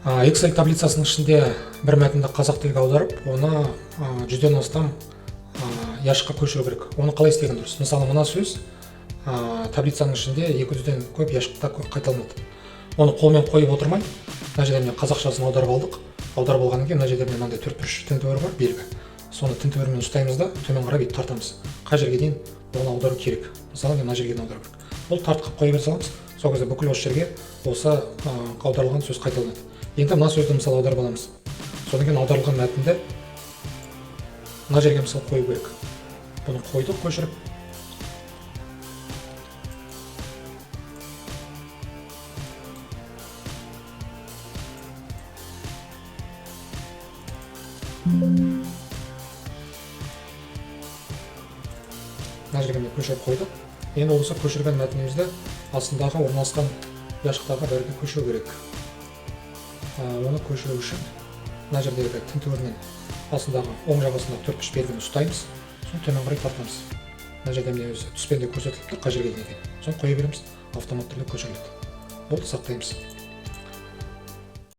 Excel таблицасының ішінде бір мәтінді қазақ тілге аударып, оны 100-ден астам яшыққа көшіру керек. Оны қалай істеген дұрыс? Мысалы, мына сөз таблицаның ішінде 200-ден көп яшықта қайталанады. Оны қолмен қойып отырмай, мына жерде мен қазақшасын аударып алдық. Аударып алғаннан кейін мына жерде мынандай 4-3 тінтуір бар, белгі. Соны тінтуірмен ұстаймыз да, төмен қарай бүйтіп тартамыз. Қай жерге дейін оны аудару керек. Мысалы, мен мына жерге дейін аудару керек. Бұл тартқып қоя бере саламыз. Сол кезде бүкіл осы жерге осы аударылған сөз қайталанады. Енді мына сөзді мысалы аударып аламыз. Содан кейін аударылған мәтінді мына жерге мысалы қою керек. Бұны қойдық көшіріп. Мына жерге көшіріп қойдық. Енді осы көшірген мәтінімізді астындағы орналасқан яшықтағы бәрге көшіру керек. Оны көшіру үшін мына жердегі тінтуірмен астындағы оң жағасындағы 4-3 белгіні ұстаймыз. Соны төмен қарай тартамыз. Мына жерде міне өзі түспенде көрсетіліпті, қай жерге дейін екен. Соны қоя береміз, автомат түрде көшіріледі. Болды, сақтаймыз.